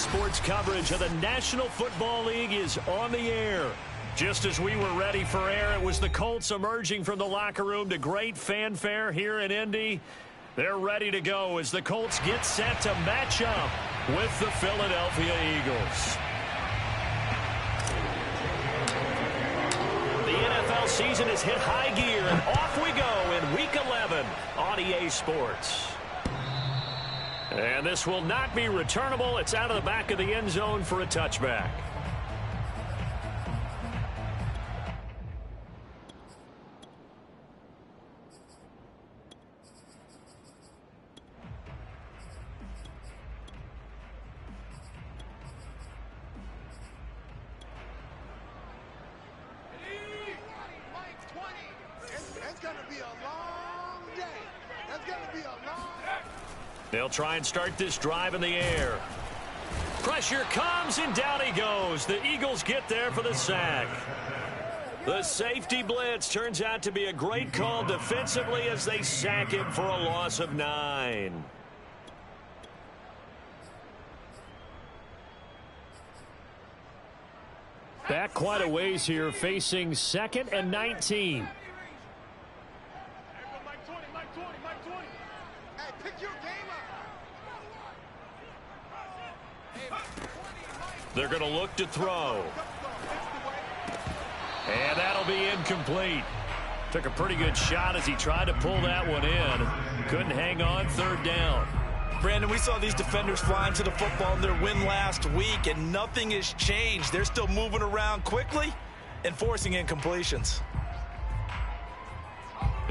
Sports coverage of the National Football League is on the air. Just as we were ready for air, it was the Colts emerging from the locker room to great fanfare here in Indy. They're ready to go as the Colts get set to match up with the Philadelphia Eagles. The NFL season has hit high gear, and off we go in Week 11 on EA Sports. And this will not be returnable. It's out of the back of the end zone for a touchback. They'll try and start this drive in the air. Pressure comes, and down he goes. The Eagles get there for the sack. The safety blitz turns out to be a great call defensively as they sack him for a loss of 9. Back quite a ways here, facing 2nd and 19. They're going to look to throw. And that'll be incomplete. Took a pretty good shot as he tried to pull that one in. Couldn't hang on, 3rd down. Brandon, we saw these defenders flying to the football in their win last week, and nothing has changed. They're still moving around quickly and forcing incompletions.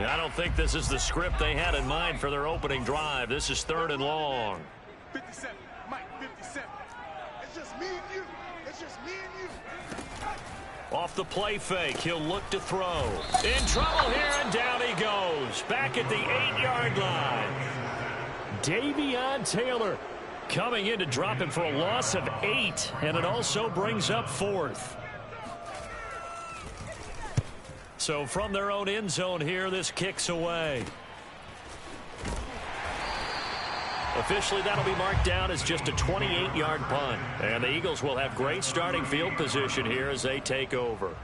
Yeah, I don't think this is the script they had in mind for their opening drive. This is 3rd and long. 57, Mike, 57. It's just me and you. It's just me and you. Off the play fake, he'll look to throw. In trouble here, and down he goes. Back at the 8-yard line. Davion Taylor coming in to drop him for a loss of 8, and it also brings up 4th. So from their own end zone here, this kicks away. Officially, that'll be marked down as just a 28-yard punt. And the Eagles will have great starting field position here as they take over.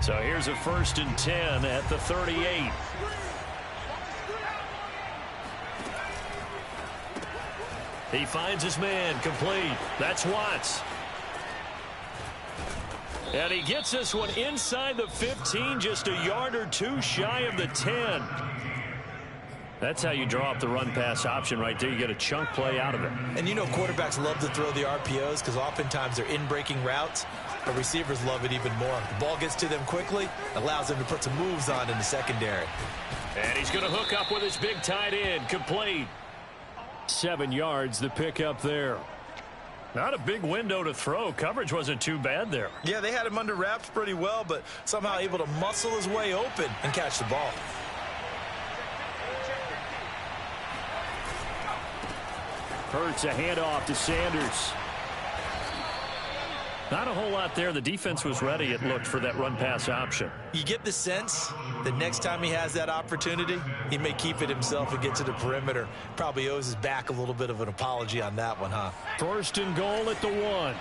So here's a 1st and 10 at the 38. He finds his man, complete. That's Watts. And he gets this one inside the 15, just a yard or 2 shy of the 10. That's how you draw up the run-pass option right there. You get a chunk play out of it. And you know quarterbacks love to throw the RPOs because oftentimes they're in-breaking routes, but receivers love it even more. The ball gets to them quickly, allows them to put some moves on in the secondary. And he's going to hook up with his big tight end, complete. 7 yards, the pickup there. Not a big window to throw. Coverage wasn't too bad there. Yeah, they had him under wraps pretty well, but somehow able to muscle his way open and catch the ball. Hurts a handoff to Sanders. Not a whole lot there. The defense was ready, it looked, for that run-pass option. You get the sense that next time he has that opportunity, he may keep it himself and get to the perimeter. Probably owes his back a little bit of an apology on that one, huh? 1st and goal at the 1.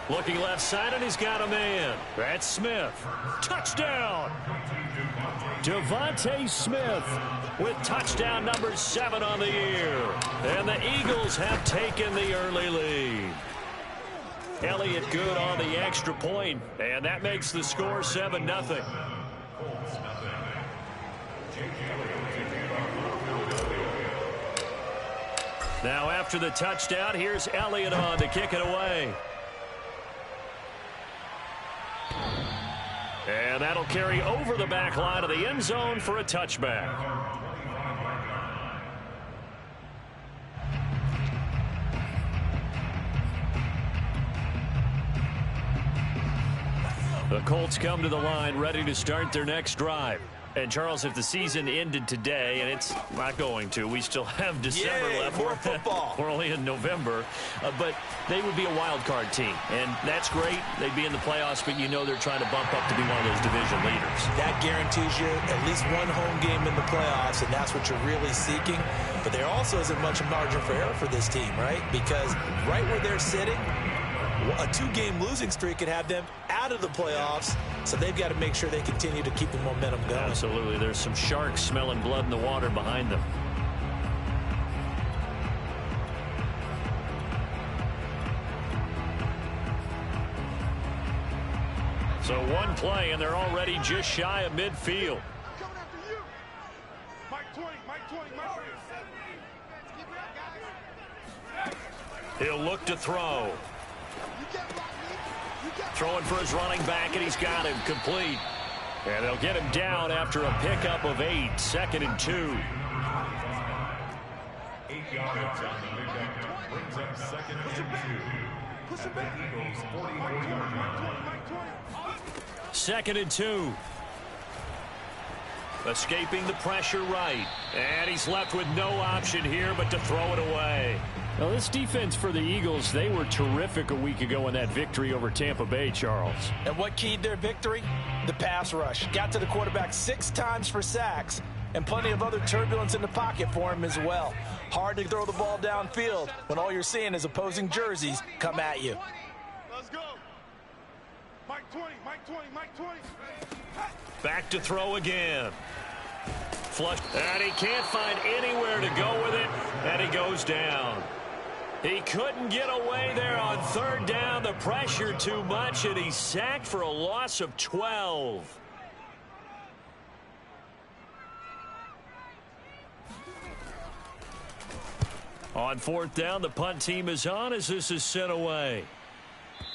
Looking left side, and he's got a man. That's Smith. Touchdown! Devontae Smith with touchdown number 7 on the year. And the Eagles have taken the early lead. Elliott good on the extra point, and that makes the score 7-0. Now after the touchdown, here's Elliott on to kick it away. And that'll carry over the back line of the end zone for a touchback. The Colts come to the line ready to start their next drive. And, Charles, if the season ended today, and it's not going to, we still have December left. More football. We're only in November. But they would be a wild card team. And that's great. They'd be in the playoffs, but you know they're trying to bump up to be one of those division leaders. That guarantees you at least one home game in the playoffs, and that's what you're really seeking. But there also isn't much margin for error for this team, right? Because right where they're sitting, a 2-game losing streak could have them out of the playoffs, so they've got to make sure they continue to keep the momentum going. Absolutely. There's some sharks smelling blood in the water behind them. So one play, and they're already just shy of midfield. Coming after you. Mike 20, Mike 20, Mike 20. He'll look to throw. Throwing for his running back, and he's got him complete. And they'll get him down after a pickup of 8, 2nd and 2. 8 yards on the pickup brings up 2nd and 2. Push it back. Eagles 44-yard line. Mike 20. 2nd and 2. Escaping the pressure right. And he's left with no option here but to throw it away. Now, this defense for the Eagles, they were terrific a week ago in that victory over Tampa Bay, Charles. And what keyed their victory? The pass rush. Got to the quarterback 6 times for sacks, and plenty of other turbulence in the pocket for him as well. Hard to throw the ball downfield when all you're seeing is opposing jerseys come at you. Let's go. Mike 20, Mike 20, Mike 20. Back to throw again. Flush, and he can't find anywhere to go with it, and he goes down. He couldn't get away there on 3rd down. The pressure too much, and he's sacked for a loss of 12. On 4th down, the punt team is on as this is sent away.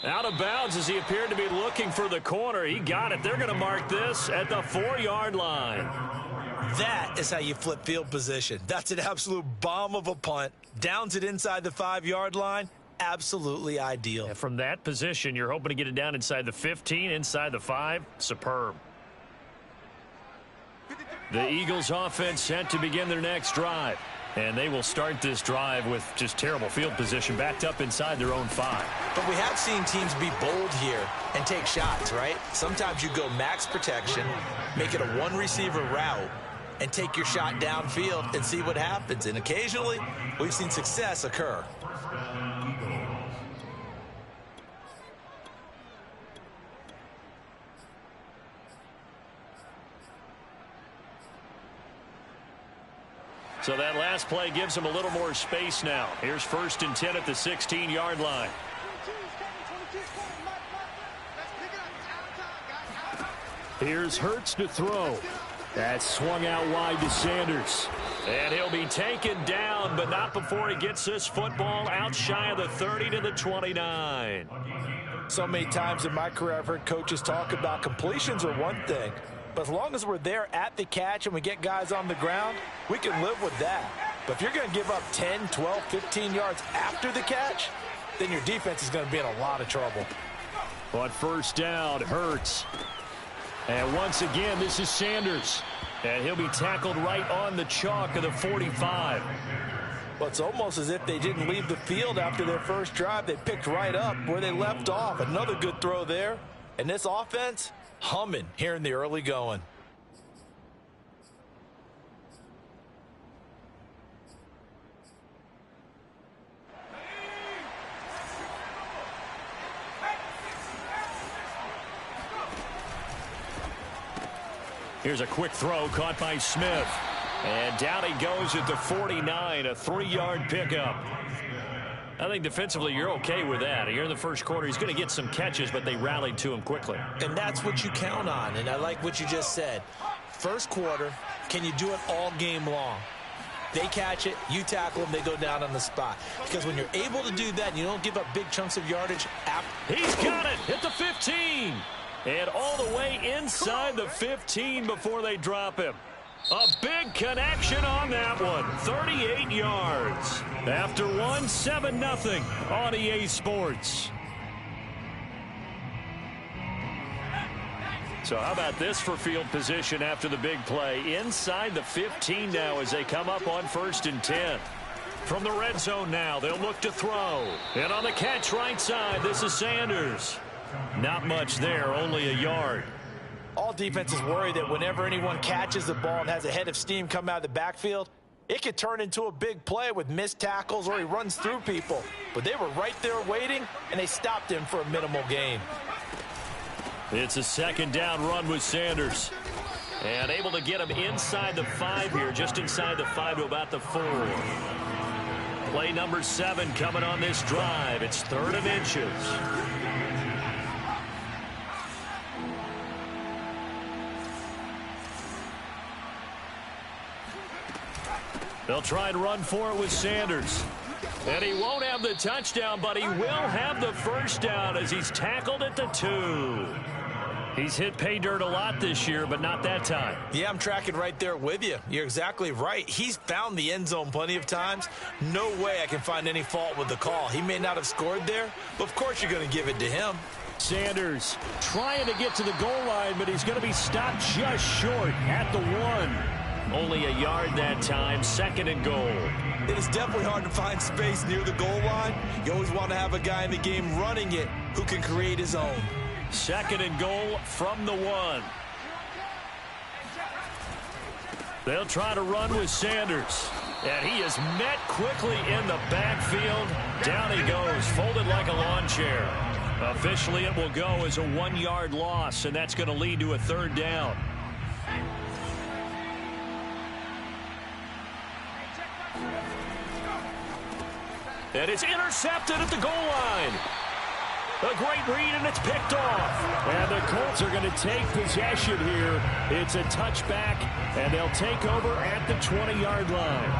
Out of bounds as he appeared to be looking for the corner. He got it. They're going to mark this at the 4-yard line. That is how you flip field position. That's an absolute bomb of a punt. Downs it inside the 5-yard line. Absolutely ideal. And from that position, you're hoping to get it down inside the 15, inside the 5. Superb. The Eagles offense set to begin their next drive. And they will start this drive with just terrible field position backed up inside their own 5. But we have seen teams be bold here and take shots, right? Sometimes you go max protection, make it a 1-receiver route, and take your shot downfield and see what happens. And occasionally, we've seen success occur. So that last play gives them a little more space now. Here's 1st and 10 at the 16-yard line. Here's Hurts to throw. That's swung out wide to Sanders. And he'll be taken down, but not before he gets this football out shy of the 30 to the 29. So many times in my career I've heard coaches talk about completions are one thing, but as long as we're there at the catch and we get guys on the ground, we can live with that. But if you're going to give up 10, 12, 15 yards after the catch, then your defense is going to be in a lot of trouble. On 1st down, Hurts. And once again, this is Sanders. And he'll be tackled right on the chalk of the 45. Well, it's almost as if they didn't leave the field after their first drive. They picked right up where they left off. Another good throw there. And this offense, humming here in the early going. Here's a quick throw caught by Smith. And down he goes at the 49, a 3-yard pickup. I think defensively you're okay with that. Here in the first quarter, he's going to get some catches, but they rallied to him quickly. And that's what you count on, and I like what you just said. First quarter, can you do it all game long? They catch it, you tackle them, they go down on the spot. Because when you're able to do that, and you don't give up big chunks of yardage. He's got it at the 15. And all the way inside the 15 before they drop him. A big connection on that one. 38 yards. After one, 7-0 on EA Sports. So how about this for field position after the big play? Inside the 15 now as they come up on 1st and 10. From the red zone now, they'll look to throw. And on the catch right side, this is Sanders. Not much there, only a yard. All defenses worry that whenever anyone catches the ball and has a head of steam come out of the backfield, it could turn into a big play with missed tackles or he runs through people. But they were right there waiting, and they stopped him for a minimal gain. It's a 2nd down run with Sanders. And able to get him inside the 5 here, just inside the 5 to about the 4. Play number 7 coming on this drive. It's 3rd and inches. They'll try and run for it with Sanders. And he won't have the touchdown, but he will have the 1st down as he's tackled at the 2. He's hit pay dirt a lot this year, but not that time. Yeah, I'm tracking right there with you. You're exactly right. He's found the end zone plenty of times. No way I can find any fault with the call. He may not have scored there, but of course you're going to give it to him. Sanders trying to get to the goal line, but he's going to be stopped just short at the 1. Only a yard that time, 2nd and goal. It is definitely hard to find space near the goal line. You always want to have a guy in the game running it who can create his own. 2nd and goal from the 1. They'll try to run with Sanders. And he is met quickly in the backfield. Down he goes, folded like a lawn chair. Officially, it will go as a 1-yard loss, and that's going to lead to a 3rd down. And it's intercepted at the goal line. A great read, and it's picked off. And the Colts are going to take possession here. It's a touchback, and they'll take over at the 20-yard line.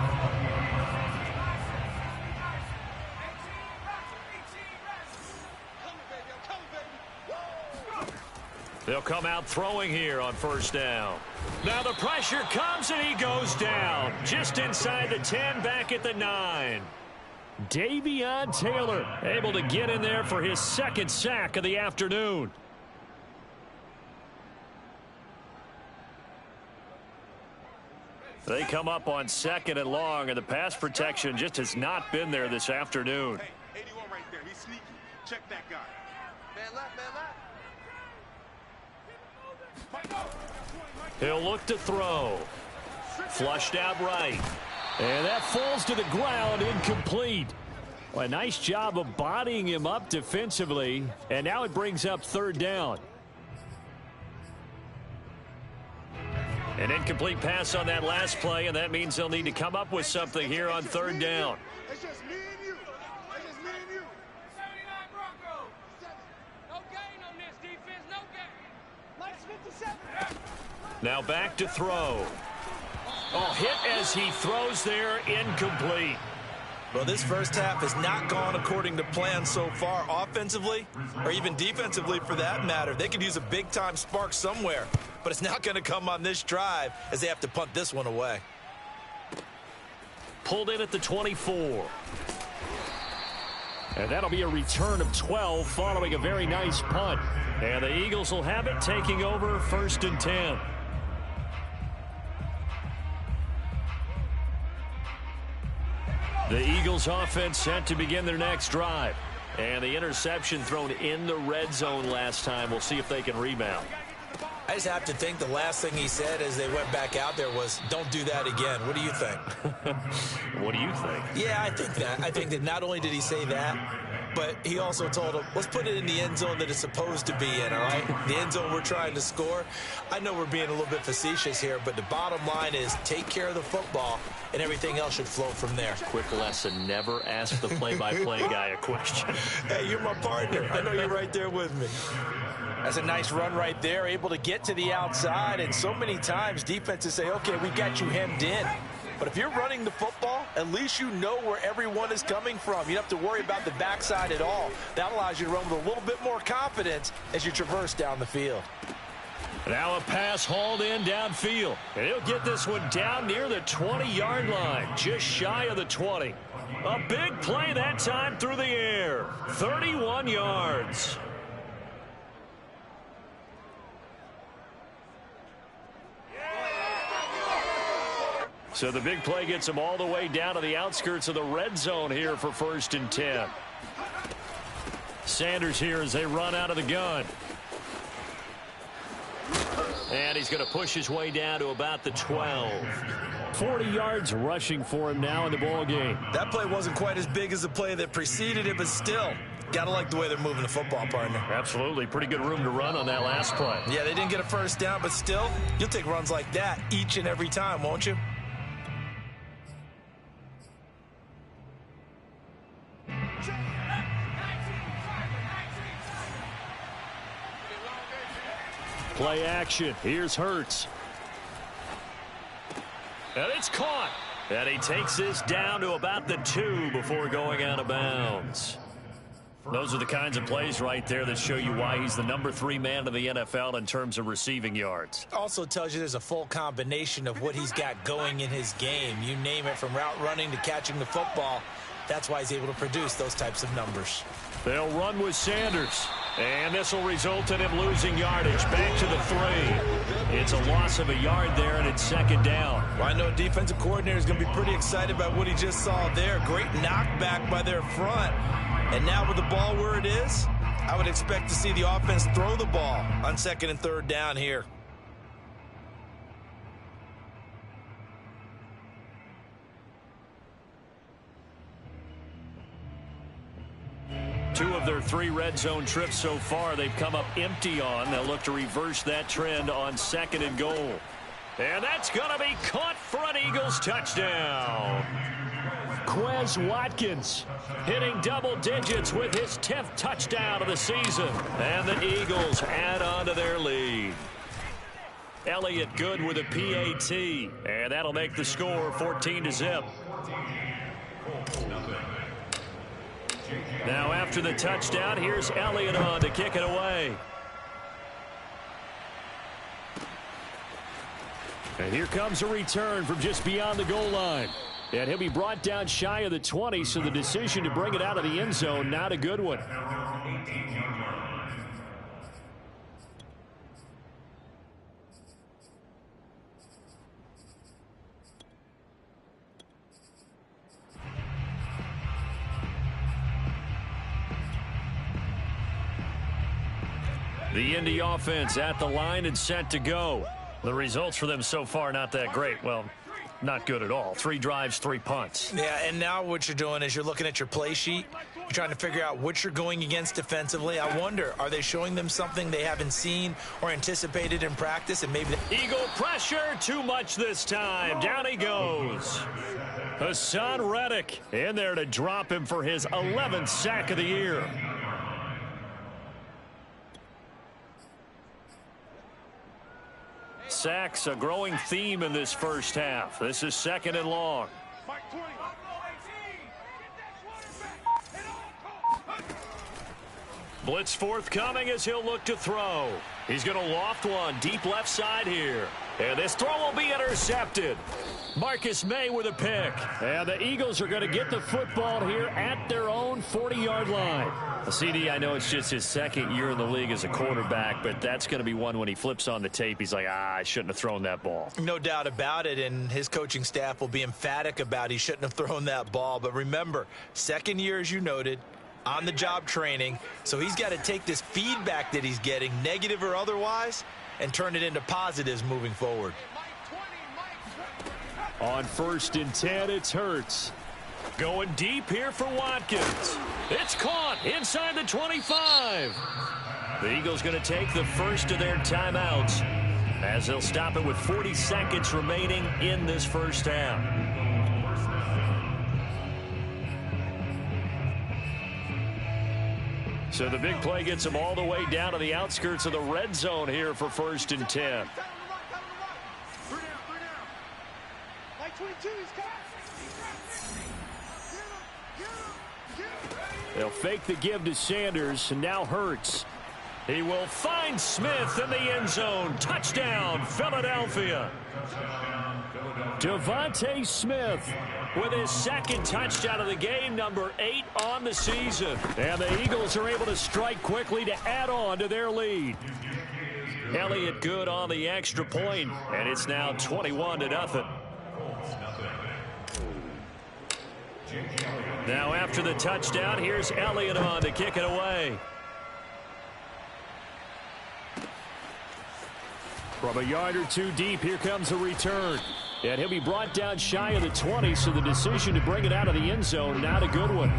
They'll come out throwing here on 1st down. Now the pressure comes, and he goes down. Just inside the 10, back at the 9. Davion Taylor able to get in there for his 2nd sack of the afternoon. They come up on 2nd and long, and the pass protection just has not been there this afternoon. Hey, 81 right there. He's sneaky. Check that guy. Man left, man left. He'll look to throw. Flushed out right. And that falls to the ground, incomplete. Well, a nice job of bodying him up defensively. And now it brings up 3rd down. An incomplete pass on that last play, and that means they'll need to come up with something here on 3rd down. It's just me and you. It's just me and you. 79 Broncos. No gain on this defense. No gain. Minus 57. Now back to throw. Oh, hit as he throws there, incomplete. Well, this first half has not gone according to plan so far offensively, or even defensively for that matter. They could use a big-time spark somewhere, but it's not going to come on this drive as they have to punt this one away. Pulled in at the 24. And that'll be a return of 12 following a very nice punt. And the Eagles will have it, taking over 1st and 10. The Eagles offense set to begin their next drive. And the interception thrown in the red zone last time. We'll see if they can rebound. I just have to think the last thing he said as they went back out there was, don't do that again. What do you think? What do you think? Yeah, I think that. I think that not only did he say that, but he also told him, let's put it in the end zone that it's supposed to be in, all right? The end zone we're trying to score. I know we're being a little bit facetious here, but the bottom line is take care of the football, and everything else should flow from there. Quick lesson, never ask the play-by-play guy a question. Hey, you're my partner. I know you're right there with me. That's a nice run right there, able to get to the outside, and so many times defenses say, okay, we got you hemmed in. But if you're running the football, at least you know where everyone is coming from. You don't have to worry about the backside at all. That allows you to run with a little bit more confidence as you traverse down the field. Now a pass hauled in downfield. And he'll get this one down near the 20-yard line, just shy of the 20. A big play that time through the air. 31 yards. So the big play gets him all the way down to the outskirts of the red zone here for 1st and 10. Sanders here as they run out of the gun. And he's going to push his way down to about the 12. 40 yards rushing for him now in the ball game. That play wasn't quite as big as the play that preceded it, but still, got to like the way they're moving the football, partner. Absolutely. Pretty good room to run on that last play. Yeah, they didn't get a first down, but still, you'll take runs like that each and every time, won't you? Play action. Here's Hurts. And it's caught. And he takes this down to about the 2 before going out of bounds. Those are the kinds of plays right there that show you why he's the number 3 man in the NFL in terms of receiving yards. Also tells you there's a full combination of what he's got going in his game. You name it, from route running to catching the football. That's why he's able to produce those types of numbers. They'll run with Sanders. And this will result in him losing yardage. Back to the 3. It's a loss of a yard there, and it's 2nd down. Well, I know a defensive coordinator is going to be pretty excited about what he just saw there. Great knockback by their front. And now with the ball where it is, I would expect to see the offense throw the ball on 2nd and 3rd down here. Two of their 3 red zone trips so far they've come up empty on. They'll look to reverse that trend on 2nd and goal. And that's going to be caught for an Eagles touchdown. Quez Watkins hitting double digits with his 10th touchdown of the season. And the Eagles add on to their lead. Elliott Good with a PAT. And that'll make the score 14-0. Now after the touchdown, here's Elliott on to kick it away. And here comes a return from just beyond the goal line. And he'll be brought down shy of the 20, so the decision to bring it out of the end zone, not a good one. The Indy offense at the line and set to go. The results for them so far not that great. Well, not good at all. 3 drives, 3 punts. Yeah, and now what you're doing is you're looking at your play sheet. You're trying to figure out what you're going against defensively. I wonder, are they showing them something they haven't seen or anticipated in practice? And maybe Eagle pressure, too much this time. Down he goes. Hassan Reddick in there to drop him for his 11th sack of the year. Sacks, a growing theme in this first half. This is 2nd and long. Blitz forthcoming as he'll look to throw. He's going to loft one deep left side here. And this throw will be intercepted. Marcus May with a pick. And the Eagles are going to get the football here at their own 40-yard line. CD, I know it's just his 2nd year in the league as a quarterback, but that's going to be one when he flips on the tape. He's like, I shouldn't have thrown that ball. No doubt about it, and his coaching staff will be emphatic about he shouldn't have thrown that ball. But remember, 2nd year, as you noted, on-the-job training. So he's got to take this feedback that he's getting, negative or otherwise, and turn it into positives moving forward. On 1st and 10, it's Hurts. Going deep here for Watkins. It's caught inside the 25. The Eagles going to take the first of their timeouts as they'll stop it with 40 seconds remaining in this first half. So the big play gets them all the way down to the outskirts of the red zone here for 1st and 10. They'll fake the give to Sanders, and now Hurts. He will find Smith in the end zone. Touchdown, Philadelphia. Devontae Smith with his 2nd touchdown of the game, number 8 on the season. And the Eagles are able to strike quickly to add on to their lead. Elliott Good on the extra point, and it's now 21-0. Now after the touchdown, here's Elliott on to kick it away. From a yard or two deep, here comes a return. And he'll be brought down shy of the 20, so the decision to bring it out of the end zone, not a good one.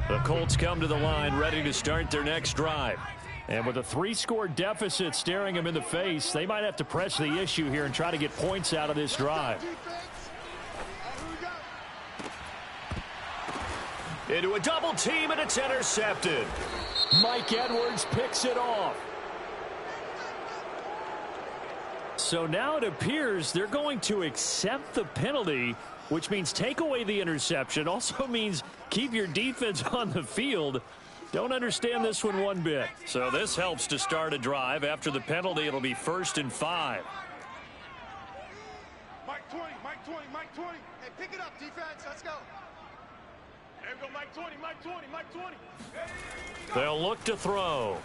The Colts come to the line, ready to start their next drive. And with a 3-score deficit staring them in the face, they might have to press the issue here and try to get points out of this drive. Into a double team, and it's intercepted. Mike Edwards picks it off. So now it appears they're going to accept the penalty, which means take away the interception. Also means keep your defense on the field. Don't understand this one bit. So this helps to start a drive. After the penalty, it'll be 1st and 5. Mike 20, Mike 20, Mike 20. Hey, pick it up, defense. Let's go. There we go, Mike 20, Mike 20, Mike 20. They'll look to throw.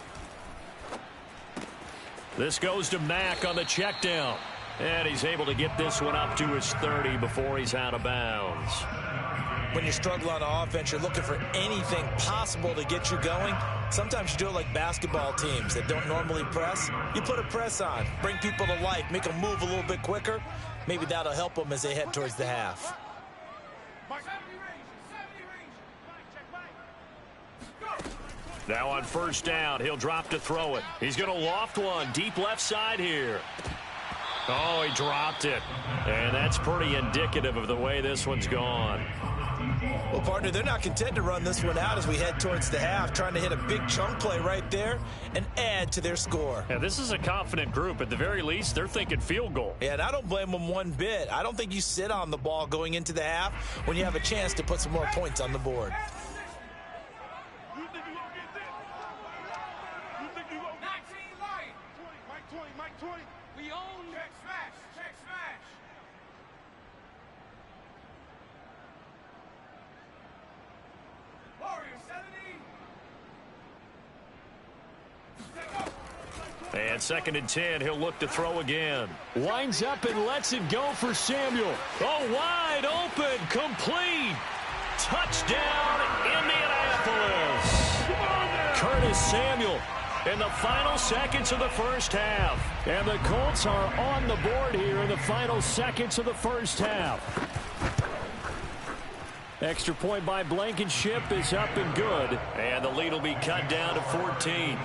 This goes to Mack on the check down. And he's able to get this one up to his 30 before he's out of bounds. When you struggle on offense, you're looking for anything possible to get you going. Sometimes you do it like basketball teams that don't normally press. You put a press on, bring people to life, make them move a little bit quicker. Maybe that'll help them as they head towards the half. Now on 1st down, he'll drop to throw it. He's going to loft one deep left side here. Oh, he dropped it. And that's pretty indicative of the way this one's gone. Well, partner, they're not content to run this one out as we head towards the half, trying to hit a big chunk play right there and add to their score. Yeah, this is a confident group. At the very least, they're thinking field goal. Yeah, and I don't blame them one bit. I don't think you sit on the ball going into the half when you have a chance to put some more points on the board. We own check smash, check smash. Warrior 70. And 2nd and 10, he'll look to throw again. Winds up and lets it go for Samuel. Oh, wide open, complete. Touchdown, Indianapolis. Curtis Samuel in the final seconds of the first half. And the Colts are on the board here in the final seconds of the first half. Extra point by Blankenship is up and good. And the lead will be cut down to 14.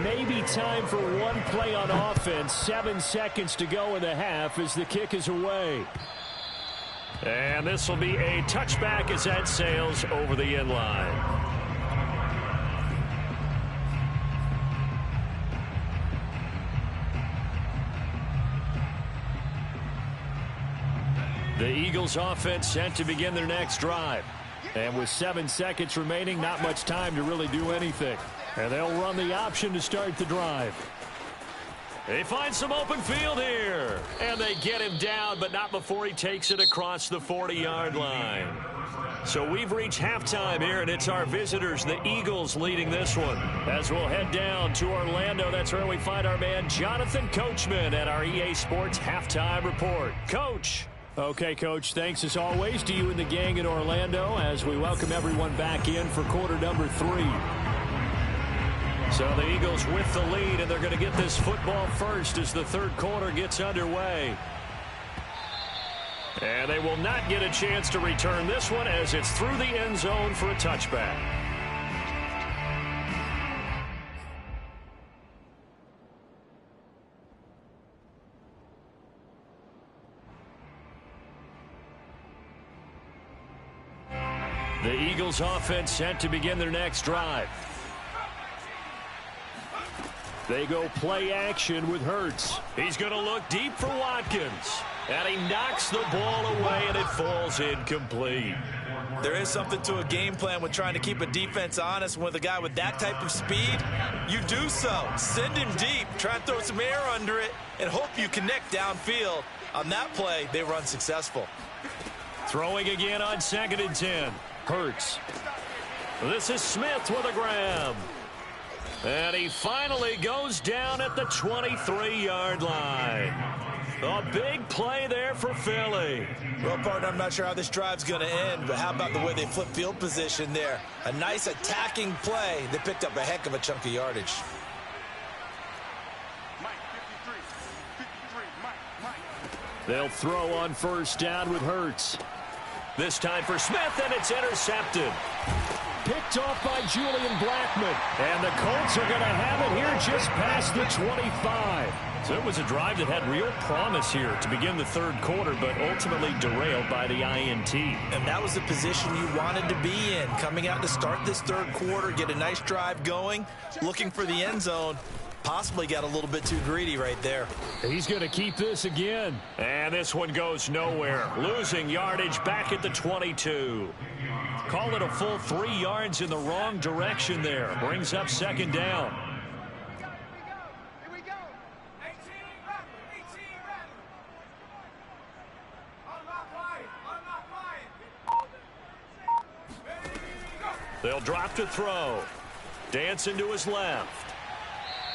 Maybe time for one play on offense. 7 seconds to go in the half as the kick is away. And this will be a touchback as that sails over the end line. The Eagles offense set to begin their next drive. And with 7 seconds remaining, not much time to really do anything. And they'll run the option to start the drive. They find some open field here. And they get him down, but not before he takes it across the 40-yard line. So we've reached halftime here, and it's our visitors, the Eagles, leading this one. As we'll head down to Orlando, that's where we find our man Jonathan Coachman at our EA Sports Halftime Report. Coach. Okay, Coach, thanks as always to you and the gang in Orlando as we welcome everyone back in for quarter number 3. So the Eagles with the lead, and they're going to get this football first as the 3rd quarter gets underway. And they will not get a chance to return this one as it's through the end zone for a touchback. The Eagles offense set to begin their next drive. They go play action with Hurts. He's going to look deep for Watkins. And he knocks the ball away, and it falls incomplete. There is something to a game plan with trying to keep a defense honest. With a guy with that type of speed, you do so. Send him deep, try and throw some air under it, and hope you connect downfield. On that play, they run successful. Throwing again on 2nd and 10. Hurts. This is Smith with a grab. And he finally goes down at the 23-yard line. A big play there for Philly. Well, partner, I'm not sure how this drive's going to end, but how about the way they flip field position there? A nice attacking play. They picked up a heck of a chunk of yardage. They'll throw on 1st down with Hurts. This time for Smith, and it's intercepted. Picked off by Julian Blackmon. And the Colts are going to have it here just past the 25. So it was a drive that had real promise here to begin the 3rd quarter, but ultimately derailed by the INT. And that was the position you wanted to be in. Coming out to start this 3rd quarter, get a nice drive going, looking for the end zone. Possibly got a little bit too greedy right there. He's going to keep this again. And this one goes nowhere. Losing yardage back at the 22. Call it a full 3 yards in the wrong direction there. Brings up 2nd down. Here we go. 18 rapid. 18 rapid. Unlock line. They'll drop to throw. Dancing to his left.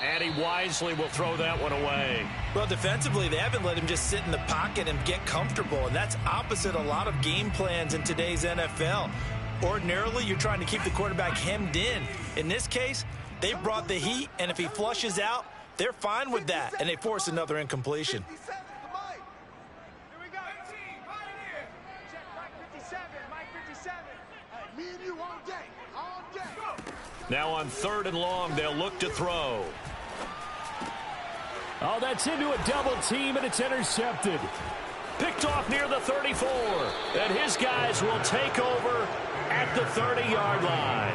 And he wisely will throw that one away. Well, defensively, they haven't let him just sit in the pocket and get comfortable, and that's opposite a lot of game plans in today's NFL. Ordinarily, you're trying to keep the quarterback hemmed in. In this case, they brought the heat, and if he flushes out, they're fine with that, and they force another incompletion. Here we go. 18, right here. Check Mike 57. Mike 57. Me and you all day. All day. Now on 3rd and long, they'll look to throw. Oh, that's into a double team, and it's intercepted. Picked off near the 34. And his guys will take over at the 30-yard line.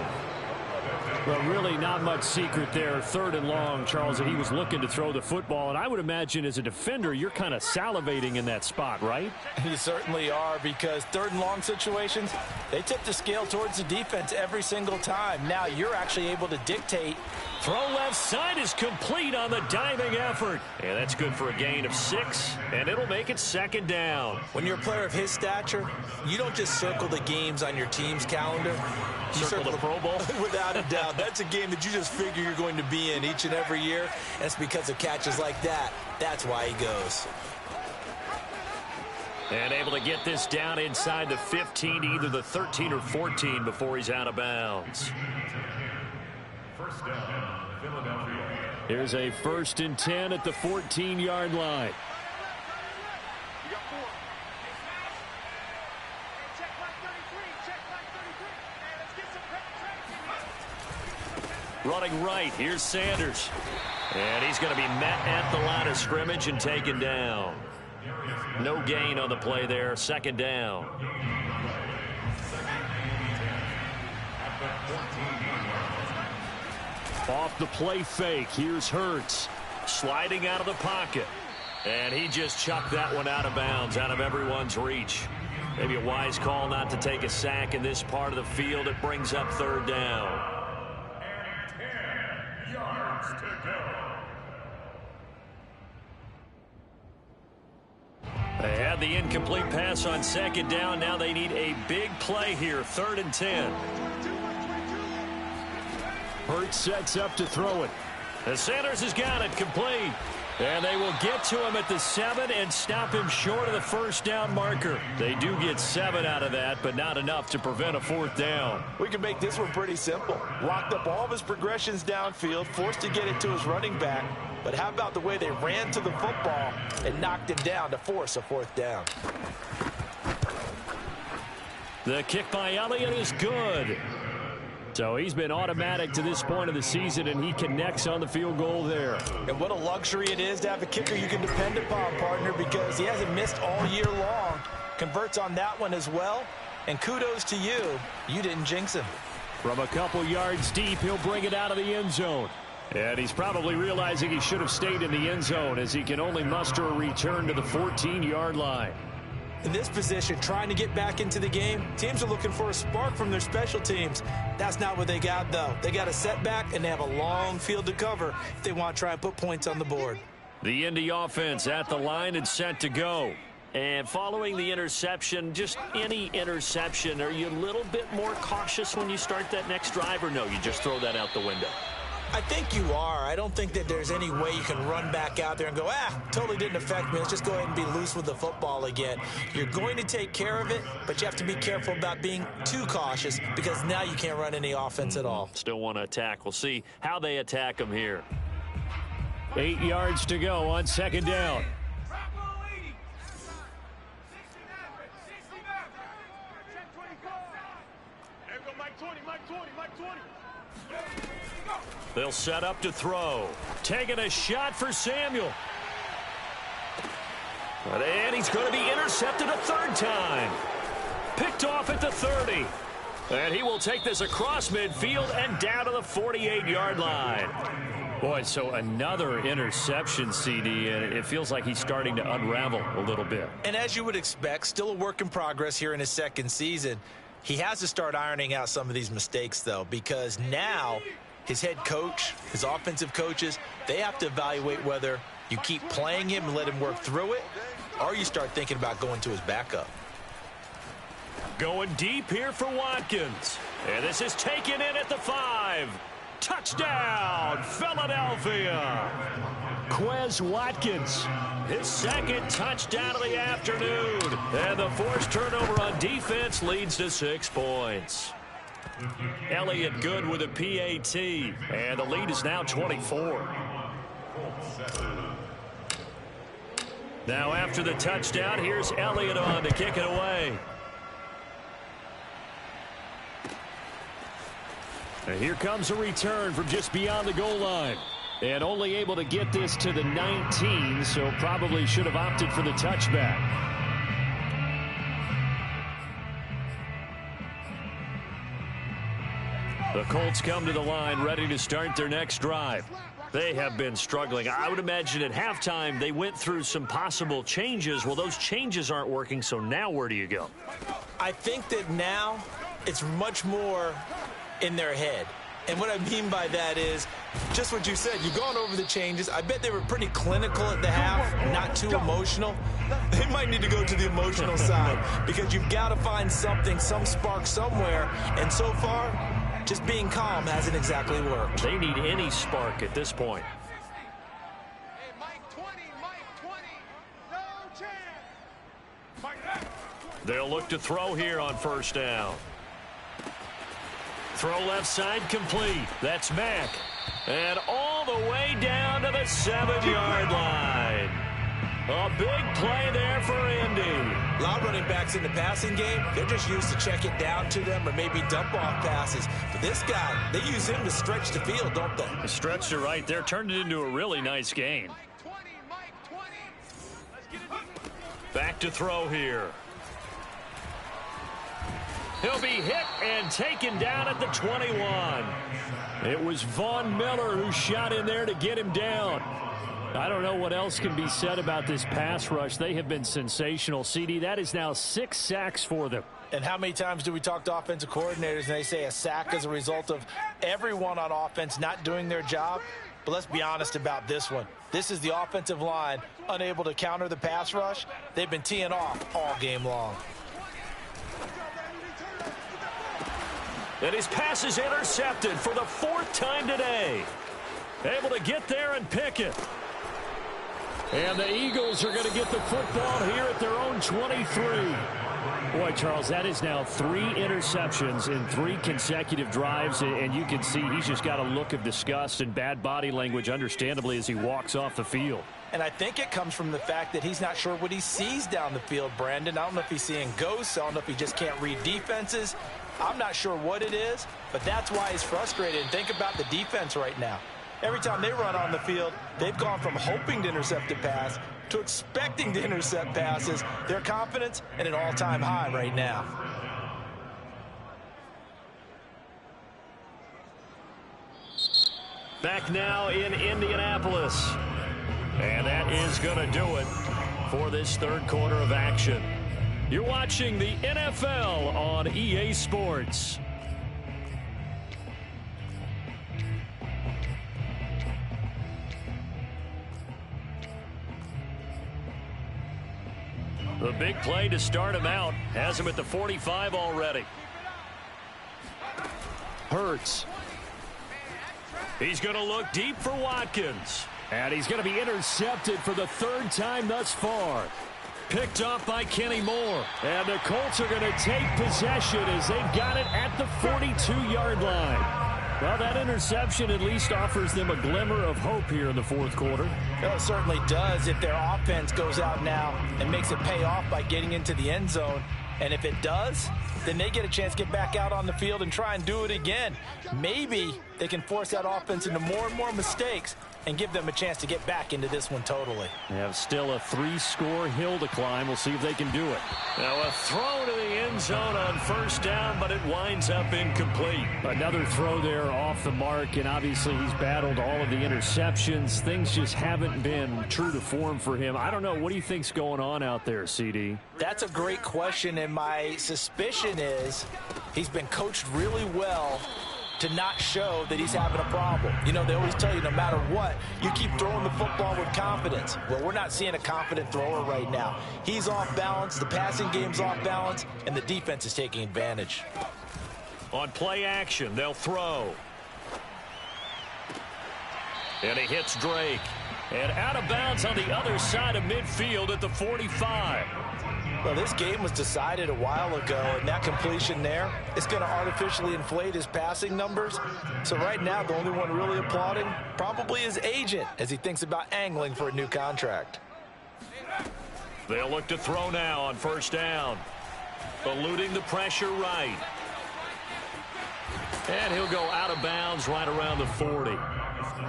Well, really not much secret there. 3rd and long, Charles, that he was looking to throw the football. And I would imagine as a defender, you're kind of salivating in that spot, right? You certainly are, because 3rd and long situations, they tip the scale towards the defense every single time. Now you're actually able to dictate. Throw left side is complete on the diving effort. And that's good for a gain of 6, and it'll make it 2nd down. When you're a player of his stature, you don't just circle the games on your team's calendar. You Circle the Pro Bowl? Without a doubt. That's a game that you just figure you're going to be in each and every year. And it's because of catches like that. That's why he goes. And able to get this down inside the 15, either the 13 or 14 before he's out of bounds. 1st down, Philadelphia. Here's a 1st and 10 at the 14-yard line. You got 4. Check Mike 33. Check Mike 33. Hey, let's get some penetration. Running right, here's Sanders. And he's going to be met at the line of scrimmage and taken down. No gain on the play there, 2nd down. Off the play fake, here's Hurts. Sliding out of the pocket. And he just chucked that one out of bounds, out of everyone's reach. Maybe a wise call not to take a sack in this part of the field. It brings up 3rd down. And 10 yards to go. They had the incomplete pass on 2nd down. Now they need a big play here, 3rd and 10. Hurts sets up to throw it. And Sanders has got it complete. And they will get to him at the 7 and stop him short of the 1st down marker. They do get 7 out of that, but not enough to prevent a 4th down. We can make this one pretty simple. Locked up all of his progressions downfield, forced to get it to his running back. But how about the way they ran to the football and knocked him down to force a 4th down? The kick by Elliott is good. So he's been automatic to this point of the season, and he connects on the field goal there. And what a luxury it is to have a kicker you can depend upon, partner, because he hasn't missed all year long. Converts on that one as well. And kudos to you. You didn't jinx him. From a couple yards deep, he'll bring it out of the end zone. And he's probably realizing he should have stayed in the end zone, as he can only muster a return to the 14-yard line. In this position, trying to get back into the game, teams are looking for a spark from their special teams. That's not what they got, though. They got a setback, and they have a long field to cover if they want to try and put points on the board. The Indy offense at the line and set to go. And following the interception, just any interception, are you a little bit more cautious when you start that next drive, or no, you just throw that out the window? I think you are. I don't think that there's any way you can run back out there and go, totally didn't affect me. Let's just go ahead and be loose with the football again. You're going to take care of it, but you have to be careful about being too cautious because now you can't run any offense at all. Still want to attack. We'll see how they attack them here. 8 yards to go on second down. They'll set up to throw. Taking a shot for Samuel. And he's going to be intercepted a third time. Picked off at the 30. And he will take this across midfield and down to the 48-yard line. Boy, so another interception, CD, and it feels like he's starting to unravel a little bit. And as you would expect, still a work in progress here in his second season. He has to start ironing out some of these mistakes, though, because now his head coach, his offensive coaches, they have to evaluate whether you keep playing him and let him work through it, or you start thinking about going to his backup. Going deep here for Watkins. And this is taken in at the 5. Touchdown, Philadelphia. Quez Watkins, his second touchdown of the afternoon. And the forced turnover on defense leads to 6 points. Elliott good with a PAT, and the lead is now 24. Now after the touchdown, here's Elliott on to kick it away. And here comes a return from just beyond the goal line. And only able to get this to the 19, so probably should have opted for the touchback. The Colts come to the line ready to start their next drive. They have been struggling. I would imagine at halftime they went through some possible changes. Well, those changes aren't working, so now where do you go? I think that now it's much more in their head. And what I mean by that is just what you said. You've gone over the changes. I bet they were pretty clinical at the half, not too emotional. They might need to go to the emotional side because you've got to find something, some spark somewhere. And so far, just being calm hasn't exactly worked. They need any spark at this point. Hey, Mike 20, Mike 20. No chance. Mike, They'll look to throw here on first down. Throw left side complete. That's Mack. And all the way down to the 7-yard line. A big play there for Indy. A lot of running backs in the passing game, they're just used to check it down to them or maybe dump off passes. But this guy, they use him to stretch the field, don't they? They stretched it right there, turned it into a really nice gain. Mike 20, Mike 20. Let's get it. Back to throw here. He'll be hit and taken down at the 21. It was Von Miller who shot in there to get him down. I don't know what else can be said about this pass rush. They have been sensational. CD, that is now 6 sacks for them. And how many times do we talk to offensive coordinators and they say a sack is a result of everyone on offense not doing their job? But let's be honest about this one. This is the offensive line unable to counter the pass rush. They've been teeing off all game long. And his pass is intercepted for the 4th time today. Able to get there and pick it. And the Eagles are going to get the football here at their own 23. Boy, Charles, that is now 3 interceptions in 3 consecutive drives, and you can see he's just got a look of disgust and bad body language, understandably, as he walks off the field. And I think it comes from the fact that he's not sure what he sees down the field, Brandon. I don't know if he's seeing ghosts. I don't know if he just can't read defenses. I'm not sure what it is, but that's why he's frustrated. And think about the defense right now. Every time they run on the field, they've gone from hoping to intercept a pass to expecting to intercept passes. Their confidence at an all-time high right now. Back now in Indianapolis. And that is going to do it for this third quarter of action. You're watching the NFL on EA Sports. The big play to start him out has him at the 45 already. Hurts. He's going to look deep for Watkins. And he's going to be intercepted for the third time thus far. Picked off by Kenny Moore. And the Colts are going to take possession as they've got it at the 42-yard line. Well, that interception at least offers them a glimmer of hope here in the fourth quarter. Well, it certainly does if their offense goes out now and makes it pay off by getting into the end zone. And if it does, then they get a chance to get back out on the field and try and do it again. Maybe they can force that offense into more and more mistakes and give them a chance to get back into this one totally. They have still a 3-score hill to climb. We'll see if they can do it. Now a throw to the end zone on first down, but it winds up incomplete. Another throw there off the mark, and obviously he's battled all of the interceptions. Things just haven't been true to form for him. I don't know. What do you think's going on out there, CD? That's a great question, and my suspicion is he's been coached really well to not show that he's having a problem. You know, they always tell you no matter what, you keep throwing the football with confidence. Well, we're not seeing a confident thrower right now. He's off balance, the passing game's off balance, and the defense is taking advantage. On play action, they'll throw. And he hits Drake. And out of bounds on the other side of midfield at the 45. Well, this game was decided a while ago, and that completion there is going to artificially inflate his passing numbers. So right now, the only one really applauding probably his agent as he thinks about angling for a new contract. They'll look to throw now on first down. Eluding the pressure right. And he'll go out of bounds right around the 40.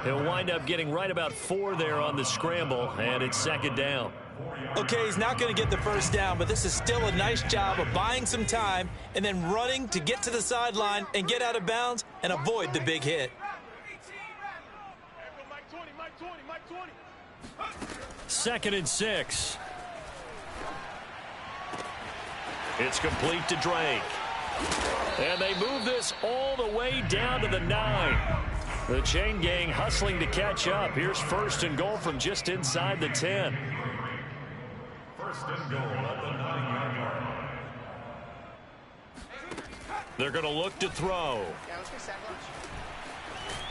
He'll wind up getting right about 4 there on the scramble, and it's second down. Okay, he's not going to get the first down, but this is still a nice job of buying some time and then running to get to the sideline and get out of bounds and avoid the big hit. Second and 6. It's complete to Drake. And they move this all the way down to the 9. The chain gang hustling to catch up. Here's first and goal from just inside the 10. First and goal at the 9-yard line. They're going to look to throw.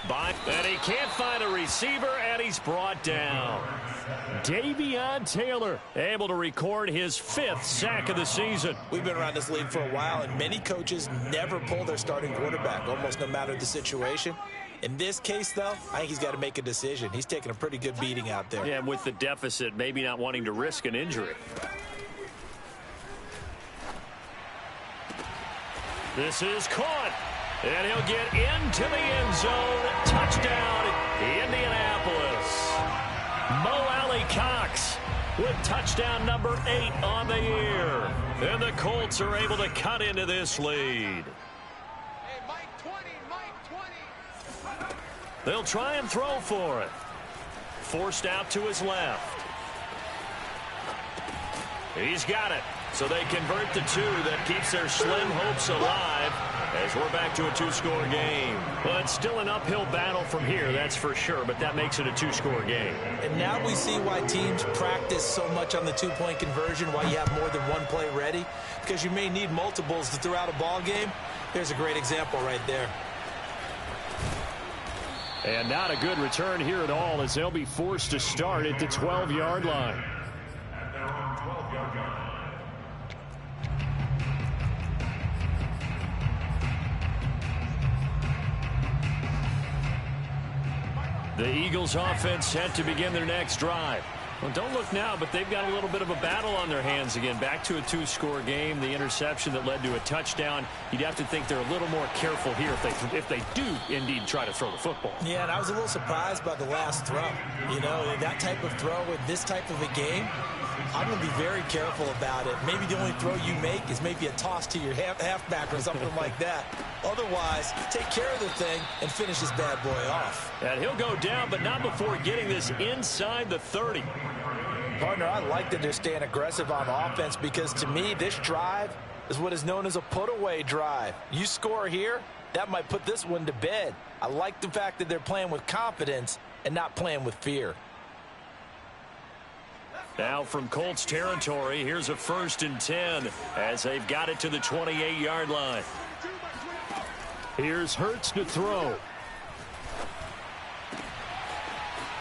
And he can't find a receiver, and he's brought down. Davion Taylor able to record his 5th sack of the season. We've been around this league for a while, and many coaches never pull their starting quarterback, almost no matter the situation. In this case, though, I think he's got to make a decision. He's taking a pretty good beating out there. Yeah, with the deficit, maybe not wanting to risk an injury. This is caught. And he'll get into the end zone. Touchdown, Indianapolis. Mo Alley-Cox with touchdown number 8 on the year. And the Colts are able to cut into this lead. Hey, Mike 20, Mike 20. They'll try and throw for it. Forced out to his left. He's got it. So they convert the 2. That keeps their slim hopes alive as we're back to a 2-score game. Well, it's still an uphill battle from here, that's for sure, but that makes it a 2-score game. And now we see why teams practice so much on the 2-point conversion, why you have more than one play ready, because you may need multiples to throw out a ball game. There's a great example right there. And not a good return here at all as they'll be forced to start at the 12-yard line. And now on 12-yard line. The Eagles offense set to begin their next drive. Well, don't look now, but they've got a little bit of a battle on their hands again. Back to a 2-score game. The interception that led to a touchdown. You'd have to think they're a little more careful here if they do indeed try to throw the football. Yeah, and I was a little surprised by the last throw. You know, that type of throw in this type of a game, I'm going to be very careful about it. Maybe the only throw you make is maybe a toss to your halfback or something like that. Otherwise, take care of the thing and finish this bad boy off. And he'll go down, but not before getting this inside the 30. Partner, I like that they're staying aggressive on offense because, to me, this drive is what is known as a put-away drive. You score here, that might put this one to bed. I like the fact that they're playing with confidence and not playing with fear. Now from Colts territory, here's a 1st and 10 as they've got it to the 28-yard line. Here's Hurts to throw.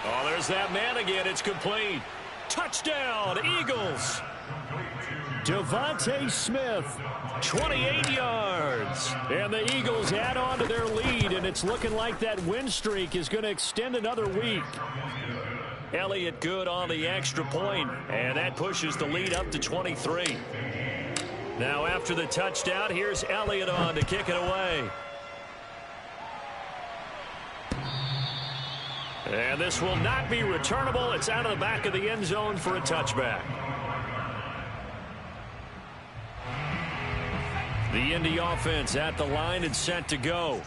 Oh, there's that man again. It's complete. Touchdown, Eagles. Devontae Smith, 28 yards. And the Eagles add on to their lead, and it's looking like that win streak is going to extend another week. Elliott good on the extra point, and that pushes the lead up to 23. Now after the touchdown, here's Elliott on to kick it away. And this will not be returnable. It's out of the back of the end zone for a touchback. The Indy offense at the line and set to go.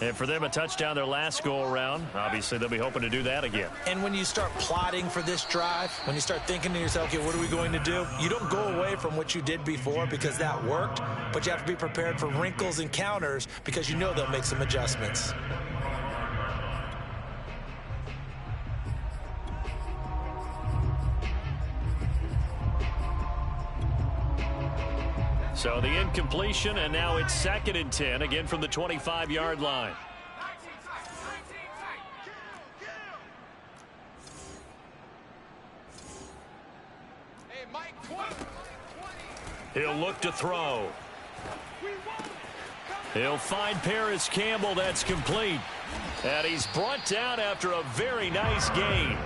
And for them, a touchdown their last go-around. Obviously, they'll be hoping to do that again. And when you start plotting for this drive, when you start thinking to yourself, okay, what are we going to do? You don't go away from what you did before because that worked, but you have to be prepared for wrinkles and counters because you know they'll make some adjustments. So the incompletion, and now it's 2nd and 10, again from the 25-yard line. Hey, Mike, 20. He'll look to throw. He'll find Paris Campbell. That's complete. And he's brought down after a very nice gain.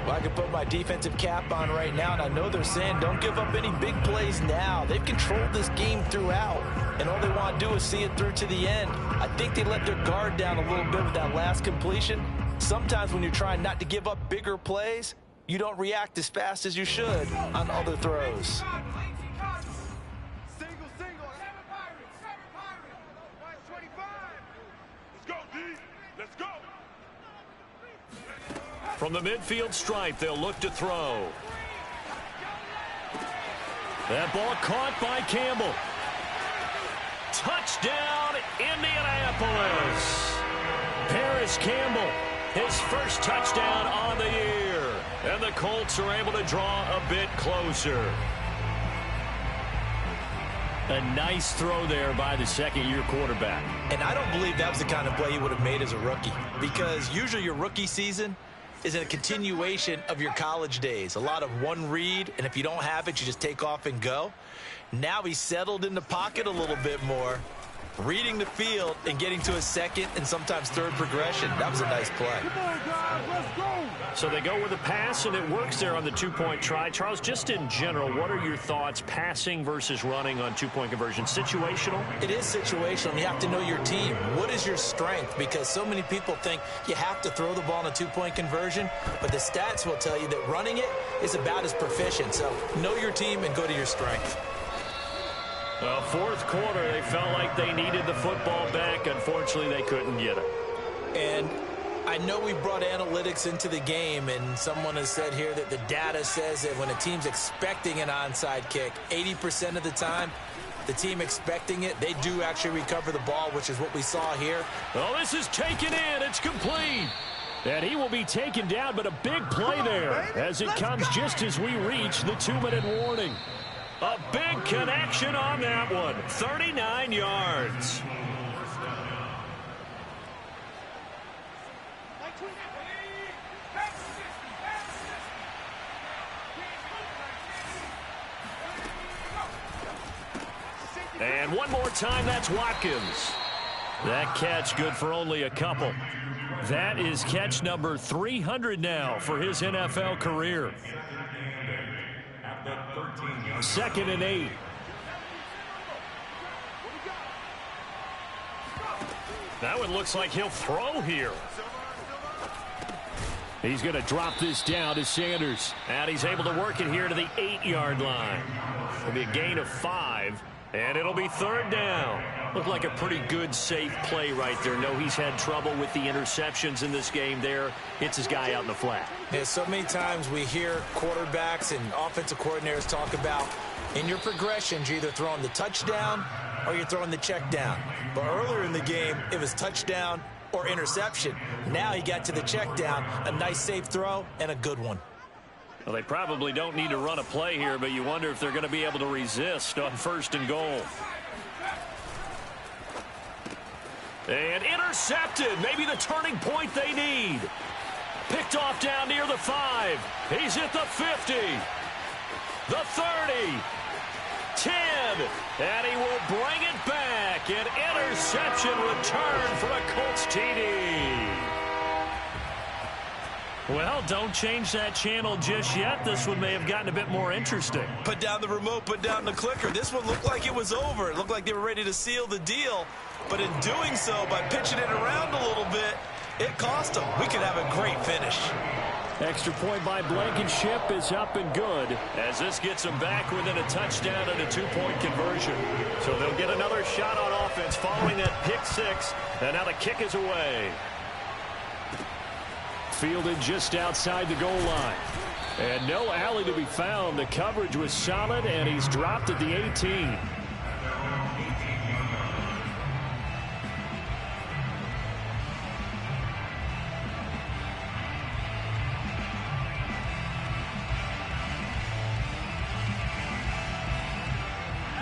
Well, I can put my defensive cap on right now, and I know they're saying don't give up any big plays now. They've controlled this game throughout, and all they want to do is see it through to the end. I think they let their guard down a little bit with that last completion. Sometimes when you're trying not to give up bigger plays, you don't react as fast as you should on other throws. Single. Minus 25. Let's go, D. Let's go. From the midfield stripe, they'll look to throw. That ball caught by Campbell. Touchdown, Indianapolis. Paris Campbell, his first touchdown on the year. And the Colts are able to draw a bit closer. A nice throw there by the second-year quarterback. And I don't believe that was the kind of play he would have made as a rookie, because usually your rookie season is a continuation of your college days. A lot of one read, and if you don't have it, you just take off and go. Now he's settled in the pocket a little bit more, reading the field and getting to a second and sometimes third progression. That was a nice play. So they go with a pass, and it works there on the two-point try. Charles, just in general, what are your thoughts passing versus running on two-point conversion? Situational? It is situational. You have to know your team. What is your strength? Because so many people think you have to throw the ball in a two-point conversion, but the stats will tell you that running it is about as proficient. So know your team and go to your strength. Well, fourth quarter, they felt like they needed the football back. Unfortunately, they couldn't get it. And I know we brought analytics into the game, and someone has said here that the data says that when a team's expecting an onside kick, 80% of the time, the team expecting it, they do actually recover the ball, which is what we saw here. Well, this is taken in. It's complete. And he will be taken down, but a big play there as it comes just as we reach the 2-minute warning. A big connection on that one. 39 yards. And one more time, that's Watkins. That catch good for only a couple. That is catch number 300 now for his NFL career. 2nd and 8. That one looks like he'll throw here. He's going to drop this down to Sanders. And he's able to work it here to the 8-yard line. It'll be a gain of 5. And it'll be 3rd down. Looked like a pretty good, safe play right there. No, he's had trouble with the interceptions in this game there. Hits his guy out in the flat. Yeah, so many times we hear quarterbacks and offensive coordinators talk about in your progressions, you're either throwing the touchdown or you're throwing the check down. But earlier in the game, it was touchdown or interception. Now he got to the check down, a nice safe throw, and a good one. Well, they probably don't need to run a play here, but you wonder if they're going to be able to resist on 1st and goal. And intercepted. Maybe the turning point they need. Picked off down near the 5. He's at the 50. The 30. 10. And he will bring it back. An interception return for a Colts TD. Well, don't change that channel just yet. This one may have gotten a bit more interesting. Put down the remote, put down the clicker. This one looked like it was over. It looked like they were ready to seal the deal. But in doing so, by pitching it around a little bit, it cost them. We could have a great finish. Extra point by Blankenship is up and good, as this gets them back within a touchdown and a 2-point conversion. So they'll get another shot on offense following that pick 6, and now the kick is away. Fielded just outside the goal line. And no alley to be found. The coverage was solid, and he's dropped at the 18.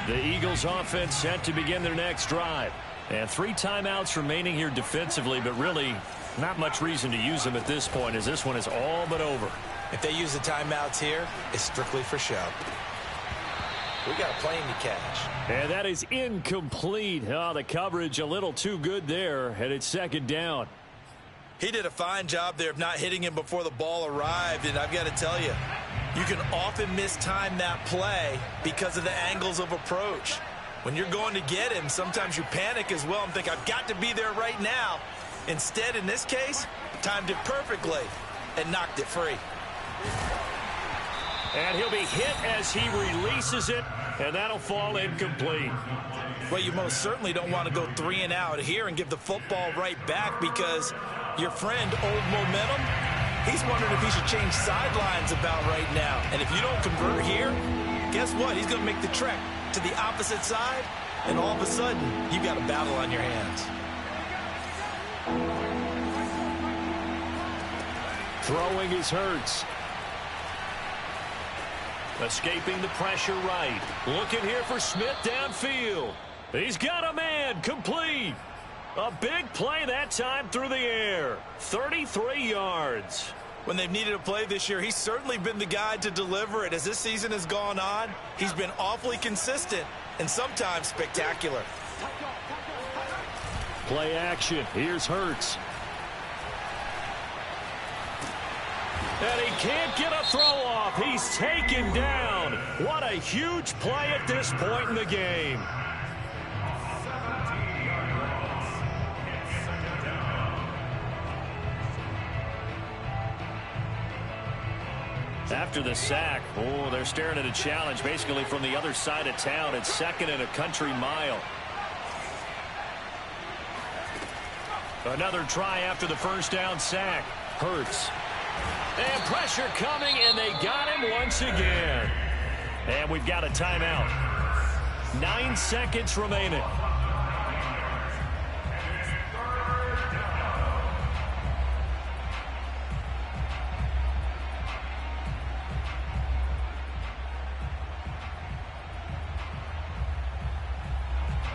The Eagles offense set to begin their next drive. And 3 timeouts remaining here defensively, but really not much reason to use them at this point, as this one is all but over. If they use the timeouts here, it's strictly for show. We got a plane to catch. And that is incomplete. Oh, the coverage a little too good there, and it's 2nd down. He did a fine job there of not hitting him before the ball arrived, and I've got to tell you, you can often mistime that play because of the angles of approach. When you're going to get him, sometimes you panic as well and think, I've got to be there right now. Instead, in this case, timed it perfectly and knocked it free. And he'll be hit as he releases it, and that'll fall incomplete. Well, you most certainly don't want to go 3 and out here and give the football right back, because your friend, Old Momentum, he's wondering if he should change sidelines about right now. And if you don't convert here, guess what? He's going to make the trek to the opposite side, and all of a sudden, you've got a battle on your hands. Throwing is Hurts. Escaping the pressure right. Looking here for Smith downfield. He's got a man. Complete. A big play that time through the air. 33 yards. When they've needed a play this year, he's certainly been the guy to deliver it. As this season has gone on, he's been awfully consistent and sometimes spectacular. Play action. Here's Hurts. And he can't get a throw off. He's taken down. What a huge play at this point in the game. After the sack, they're staring at a challenge basically from the other side of town. It's 2nd and a country mile. Another try after the first down sack. Hurts. And pressure coming, and they got him once again. And we've got a timeout. 9 seconds remaining.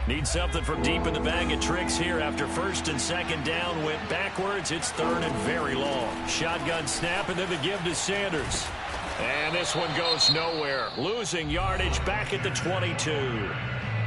Need something from deep in the bag of tricks here. After 1st and 2nd down went backwards, it's 3rd and very long. Shotgun snap, and then the give to Sanders. And this one goes nowhere. Losing yardage back at the 22.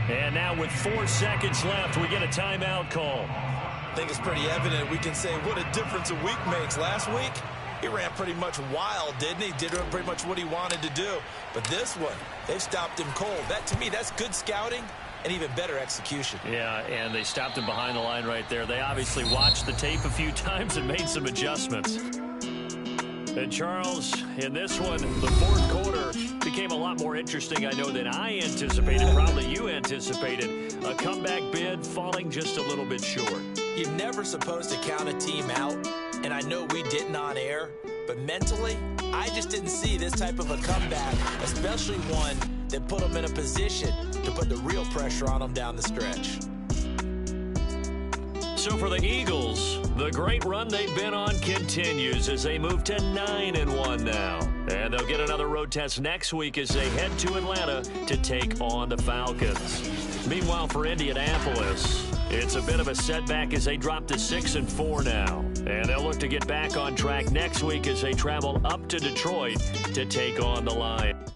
And now with 4 seconds left, we get a timeout call. I think it's pretty evident. We can say what a difference a week makes. Last week, he ran pretty much wild, didn't he? Did pretty much what he wanted to do. But this one, they've stopped him cold. That, to me, that's good scouting and even better execution. Yeah, and they stopped him behind the line right there. They obviously watched the tape a few times and made some adjustments. And Charles, in this one, the 4th quarter became a lot more interesting, I know, than I anticipated. Probably you anticipated. A comeback bid falling just a little bit short. You're never supposed to count a team out, and I know we didn't on air, but mentally, I just didn't see this type of a comeback, especially one that put them in a position to put the real pressure on them down the stretch. So for the Eagles, the great run they've been on continues as they move to 9-1 now. And they'll get another road test next week as they head to Atlanta to take on the Falcons. Meanwhile, for Indianapolis, it's a bit of a setback as they drop to 6-4 now. And they'll look to get back on track next week as they travel up to Detroit to take on the Lions.